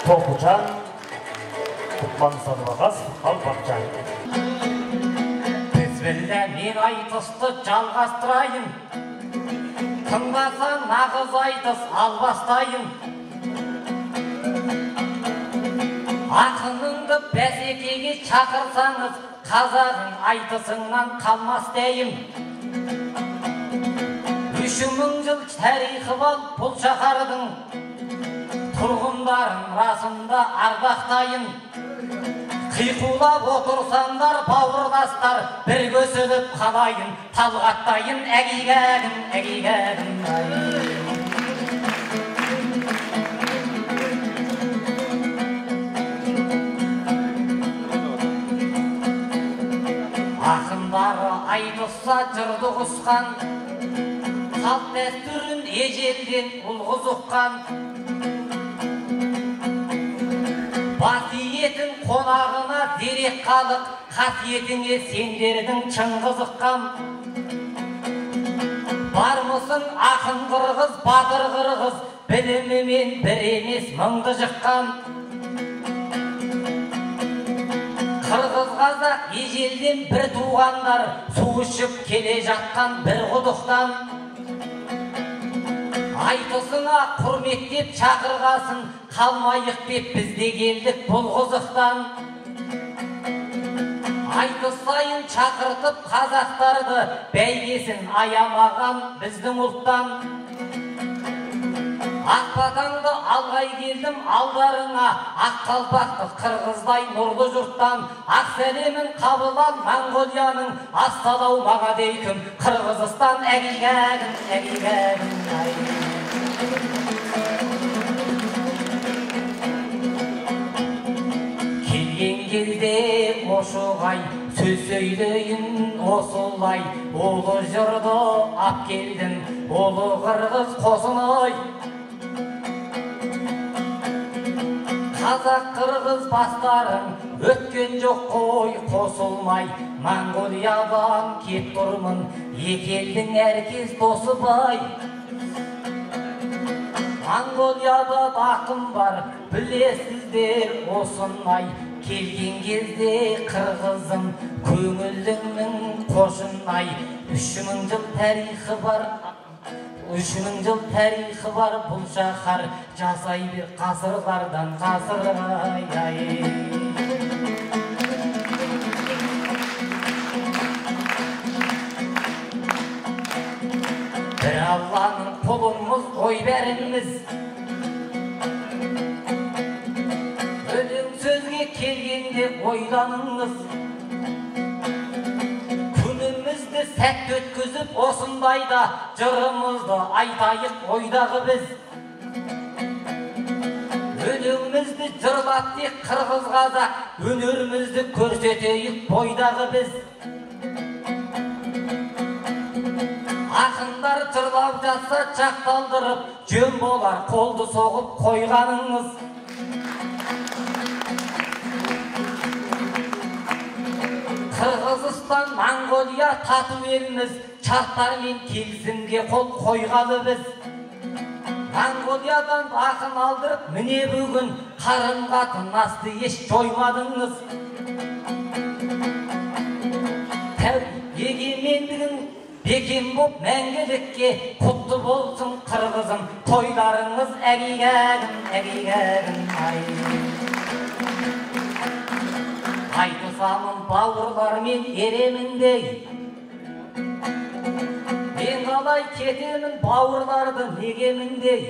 Topucan, Kutman Sarvagaz, Alpakcan. Tezbelde men aytысты жалғастырайын. Тыңдасаң нағыз айтыс албастайын. Ақыныңды бәсекеге шақырсаңыз, қазағың айтысыңнан қалмас дейім. 3000 жыл тарихы бар бұл шаһардың, тұрғындарын расында ардақтайын. Қиқулап отырсаңдар бауырластар, бір көсіліп қалайын, талғаттайын әгигәгім, әгигәгім. Ақындары айтысса жырды құсқан, салт дәстүрін ежелден ұлғыз ұққан. Басиетін қонағына зерек қалық, қасиетіңе сендердің шыңғыз ыққан. Бармысың ақын қырғыз, батыр қырғыз, білімімен бір емес мыңды жыққан. Қырғыз қазақ ежелден бір туғандар, су ішіп келе жатқан бір құдықтан. Айтысыңа құрметтеп шақырғасын, қалмайық деп бізде келдік бұл қызықтан. Айтыс сайын шақыртып қазақтарды, бәйгесін аямаған біздің ұлттан. Ақбатаңды алғай келдім алдарыңа, ақ қалпақты қырғыздай нұрлы жұрттан. Ақ сәлемін қабыл ал Моңғолияның, ассалаумағалейкум Қырғызстан, әгигәгім, әгигәгім. Келген кезде ошуғай, сөз сөйлейін осылай. Олы жырды ап келдім, олы қырғыз қосыной. Қазақ қырғыз бастарың өткен жоқ қой қосылмай. Моңғолиядан кеп тұрмын, екі елдің әркез досы бай. Моңғолияда ақын бар, білесіздер осынай. Келген кезде қырғызым, көңіліңнің қошынай. 3000 жыл тарихы бар, 3000 жыл тарихы бар бұл шаһар, жасай бер ғасырлардан ғасыр. Бір Алланың құлымыз, ой бәріміз. Өлең сөзге келгенде ойланыңыз. Күнімізді сәтті өткізіп осындайда, жырымызды айтайық ойдағы біз. Өлеңімізді жырлап тек қырғыз қазақ, өнерімізді көрсетейік бойдағы біз. Ақындар жырлап жатса жақталдырып, жөн болар қолды соғып қойғаныңыз. Қырғызстан, Моңғолия тату еліміз, шарттармен келісімге қол қойғалы біз. Моңғолиядан ақын алдырып, міне бүгін қарым қатынасты еш жоймадыңыз. Егемендігің бекем боп мәңгілікке, құтты болсын қырғызым, тойларыңыз әгигәгім, әгигәгім. Айтысамын бауырлармен ереміндей, мен қалай кетемін бауырларды негеміндей.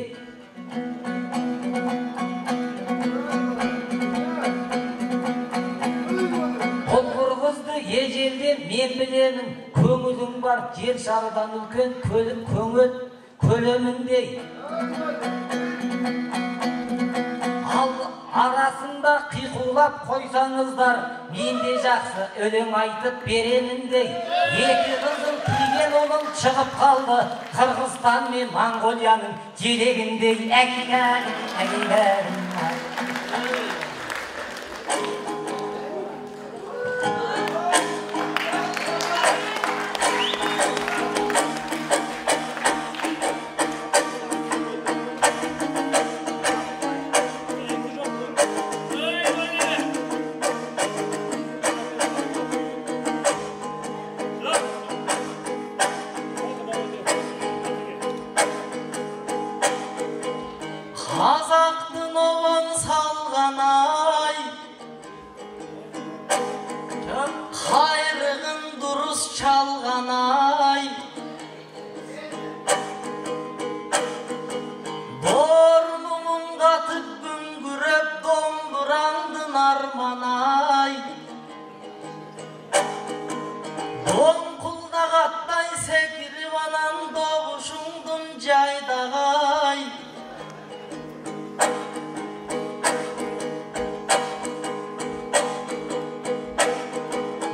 Бұл қырғызды ежелден мен білемін, көңілің бар жер шарыдан үлкен көңіл көлеміндей. Арасында қиқулап қойсаңыздар, менде жақсы өлең айтып береміндей. Екі қызыл киген ұлым шығып қалды, Қырғызстан мен Моңғолияның желегіндей. Әгигәгім, әгигәгім. çalganay Hayrığın duruz çalganay Bornumun katıp güngürep dombırandın armanay Donkulda kattay sekirip anan doğuşundun caydağay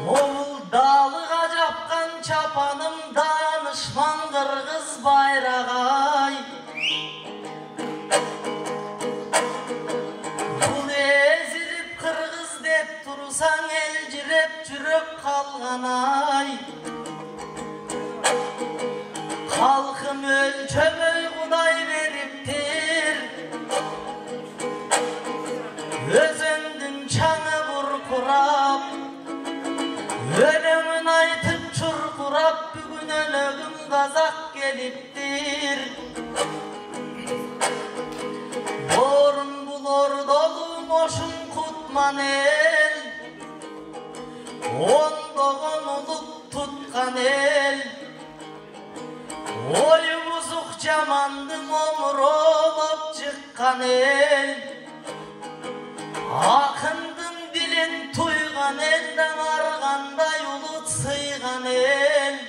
Oğul dağlığa capkan çapanım danışman kırgız bayrağay Bul ezilip kırgız dep tursan elcirep çürüp kalganay Halkım ölçömöy kuday veriptir Özündün çanı burkurap Ölümün aytıp çurkurap Bugün ölüm kazak geliptir Borun bulur dolu moşun kutman el Ondoğun ulup tutkan el Oy buzuk camandın omur olup çıkkan el Akındın dilin tuygan elden arganda yulut sıygan el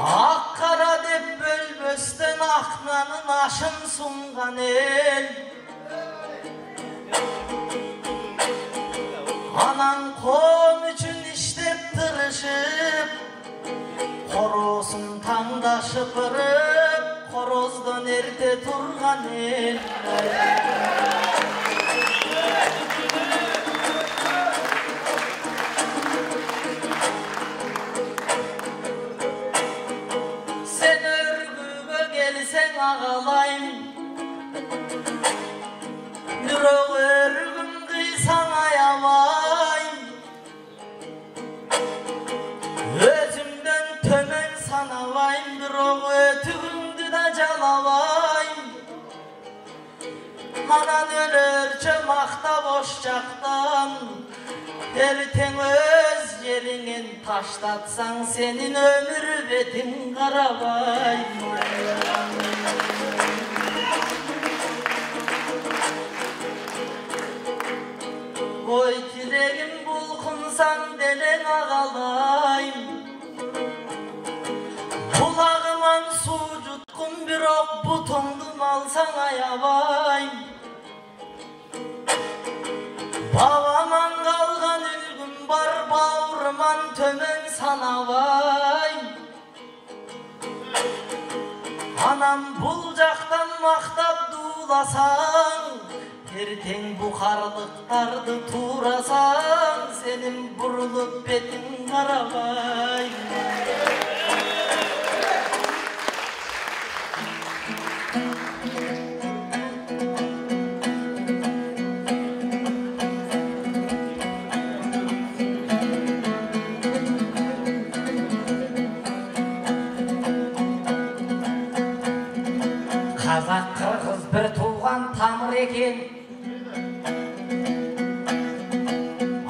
Akkara dep bölbösten aknanın aşın sungan el Anan kom üçün iştep tırışıp Horosun tanda şıpırıp Horozdan erte turgan el Sen örgüme gelsen ağalayım Nürok örgüm kıysan ayavayım Özümden tömen sanavayım Nürok ötüğümdü de calavayım Anan ölürçe makta boşçaktan Erten öz yerinin taşlatsan senin ömür betin karabay Oy kireğim bulkunsan delen ağalayım Kulağıman su cutkun bir ok butundum alsan ayavayım Bağaman kalgan ülgün var bağırman tömen sanavayım Anam bulcaktan maktap duğlasan Erten bukarlıktardı tuğrasan Senin burulup betin karabay Kazak kırgız bir tuğan tamır eken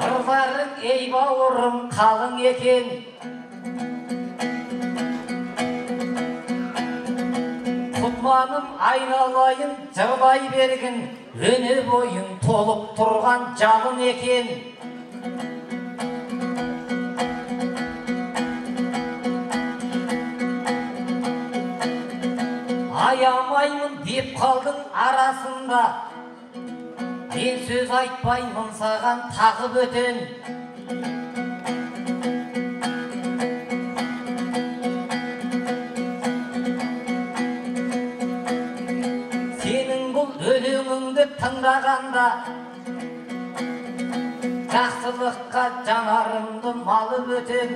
Arıların ey bavurum kalın eken Kutmanım aynalayın cırlay bergin Önü boyun tolup turgan jalın eken Ayamayımın deyip kaldın arasında Ben söz aytpаймын sağan tağıp ötün Senin bu ölümüңdü tыңдаганда Жақсылыққа жанарымды малып өтем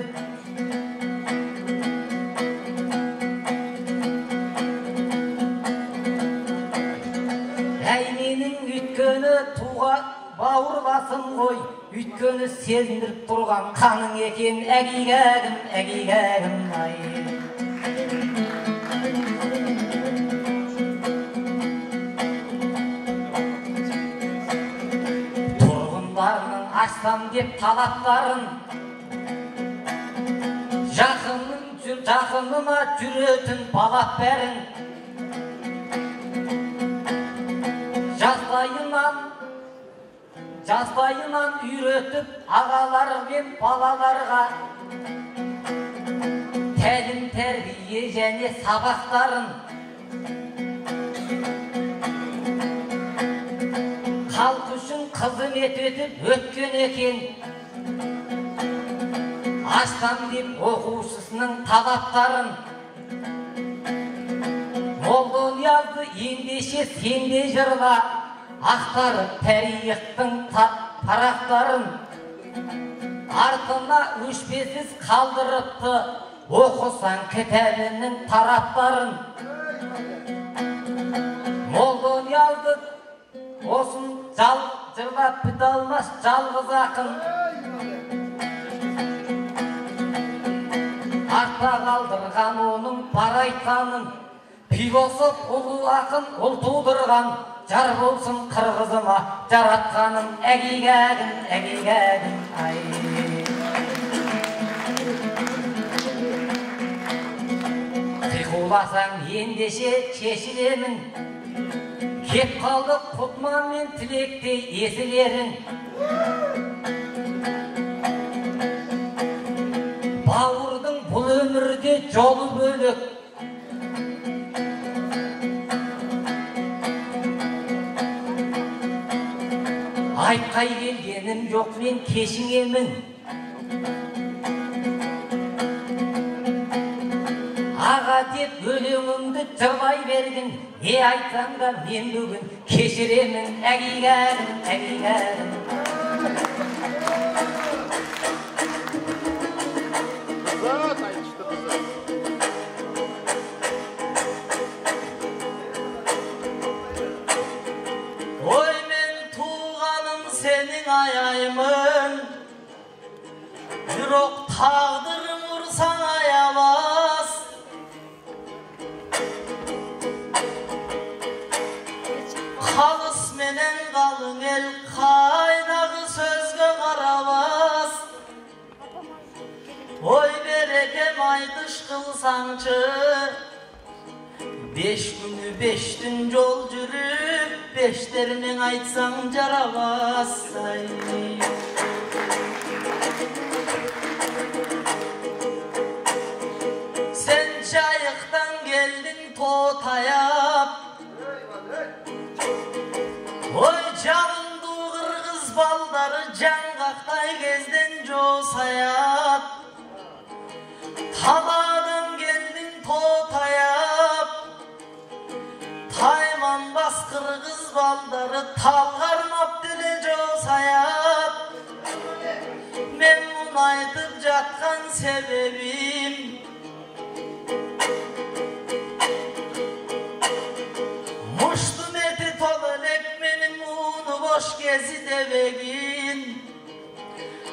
Өйткені туға бауырласым ғой Өйткені сезіндіріп тұрған қаның екен әгигәгім ай açsam деп талаптарын, жақыныма жүретін балап бәрін, жастайынан үйретіп ағалар мен балаларға тәлім тәрбие және сабақтарын, халық үшін қызмет етіп өткен екен, ашсам деп оқушысының талаптарын. Молдониязды ендеше сенде жырла, ақтарып тарихтың парақтарын, артына өшпесіз қалдырыпты оқысаң кітабының тараптарын. Молдониязды осын жырлап біте алмас жалғыз ақын, артта қалдырған оның бар айтқанын, философ ұлы ақын ұл тудырған, жар болсын қырғызыма жаратқаным, әгейгәгін, әгейгәгін, ай. Қиқуласаң ендеше шешілемін, кеп қалды құтман мен тілектей есілерің. Бауырдың бұл өмірде жолы бөлік, айтқай келгенім жоқ мен кешіңемін. Аға деп өлеңімді жырлай бердің, не айтсам да мен бүгін кешіремін, әгейгәгін, әгейгәгін. Ой, мен туғаным сенің аяймын, жүрек тағдырым ұрсаң аябас. Қалыс менен қалың ел қайдағы сөзге қарабас. Ой, берекем айтыш қылсаңшы, 5 күні 5 түн жол жүріп, 5-термен айтсаң жарабас. Сен жайықтан келдің тотаяп, ой, жалынды қырғыз балдары жаңғақтай кезден жосаят. Таладан келдің тотаяп, тайманбас қырғыз балдары талғармап деле жосаят. Мен мұны айтып жатқан себебім, мұштың еті толы лек менің мұны бош кези дебегін.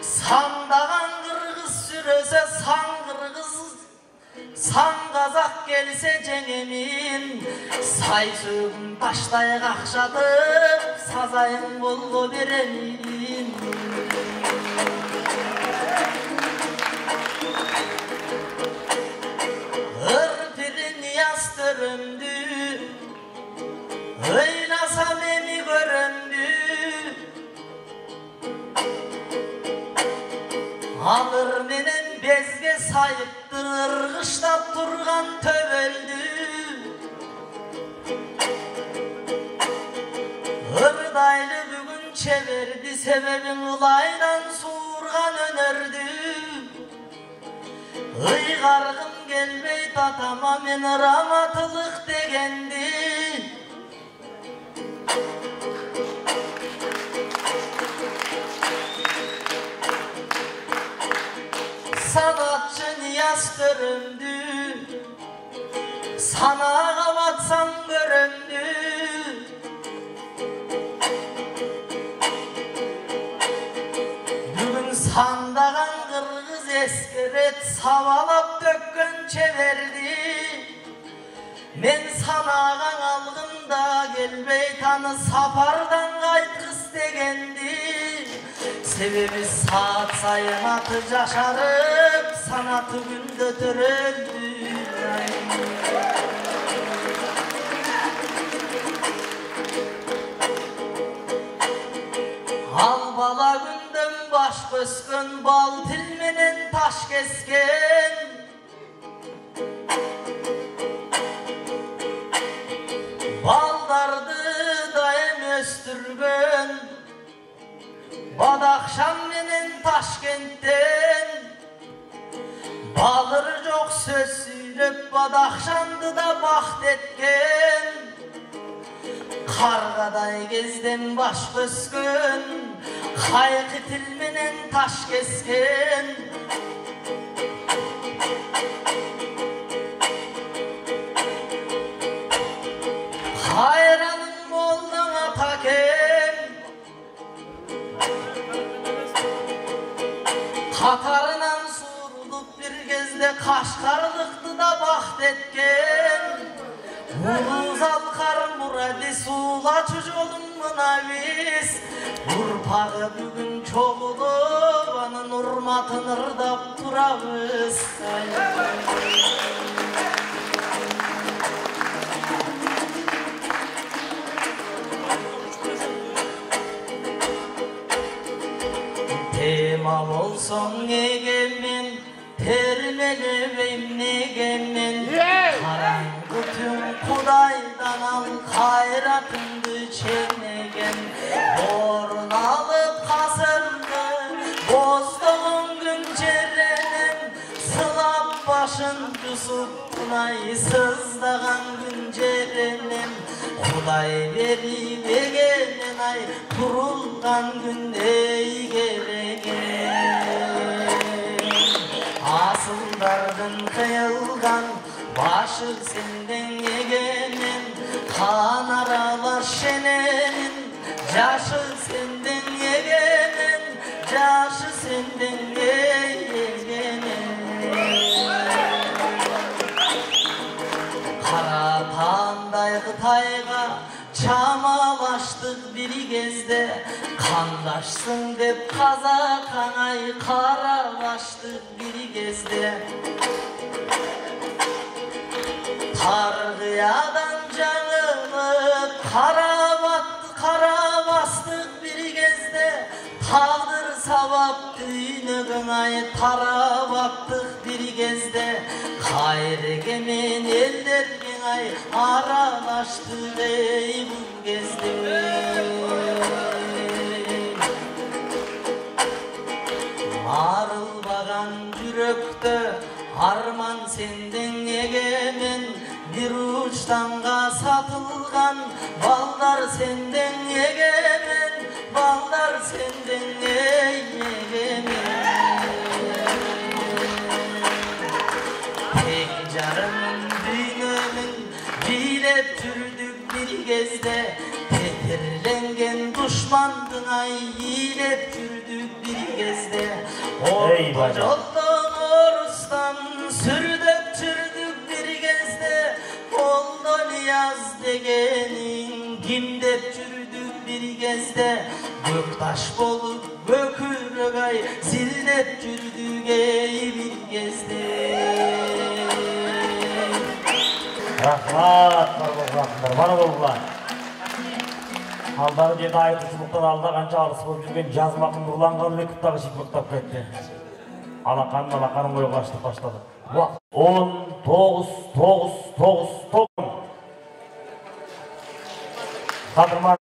Сандаған қырғыз сүресе сан қырғыз, сан қазақ келсе жеңемін. Сай сөгін таштай қақшатып, сазайын болғы беремін. Ырпирин ястырымды, ойласам еми көрімді. Алыр менен безге сайыптыр ырғыштап тұрған төбелді. Ырдайлы бүгін чеберді, себебін ұлайдан суырған өнерді. Ыйғарғым келмей татама мен раматылық дегенді. Sanatçı niyaz göründü, sanağa batsam göründü. Bugün sandağın kırgız eskeret savalap dökkön çeverdi. Men sanağın algımda gelbey tanı safardan kaytkız degendi. Sebebi saat sayın atı yaşarıp sanatı günde töröldü. Al bala gündem baş köskün, bal tilminin taş kesken. Baldardı daim östürgün, Badakşanlı'nın Taşkent'ten. Balır çok söz söylep Badakşan'dı da baht etken. Kargaday gezden baş köskün, kaykı tilminin taş kesken. Hayranın moldan ataken, Katarınan surulup bir gezde Kaşgarlıktı da baht etken. Uluz alkar muradi suğla çocuğumun aviz. Urpağı bugün çoğulu anın urmatın ırdap turabız. Tema olsun egemen, termelebeyim negemen. Karanlık tüm Kuday'dan al hayratındı çenegen. Borun alıp kasırdı, bozduğun gün cerenem. Sılap başın Yusuf Kunay, sızdağın gün cerenem. Kuday veri vegenen ay, kurulgan gün ey geregen. Asıldardan kıyılgan, başı senden yegenin. Kan aralar şenenin, caşı senden yegenin. Caşı senden yegenin. Kara tanday Kıtayga çamalaştık bir gezde. Kandaşsın dep kaza kanay karalaştık bir gezde. Targıyadan canımı kara battı kara bastık bir gezde. Tağdır savap düğünü ay tara battık bir gezde. Gayrı gemen eller ay aralaştı ey bu gezde. Arılbagan yürekte arman senden egemen. Bir uçtanga satılgan ballar senden egemen. Ballar senden egemen. Tek canımın düğünün bilep türdük bir gezde. Tetirlengen düşmandın ay yilep türdük bir gezde. Orta joldan orustan sürdük türdük bir gezde. Oldu Niyaz degenin gimdep türdük bir gezde. Göktaş bolup gökürük ay zildep türdük ey bir gezde. Rahmat var bollar. Aldары деді айтушылықтан алда қанша алыс болып жүрген жазмақын ұрланған мектептағы шикмықтап кетті. Алақанын ойға аштық баштады. 10-9-9-9-9. Қадырман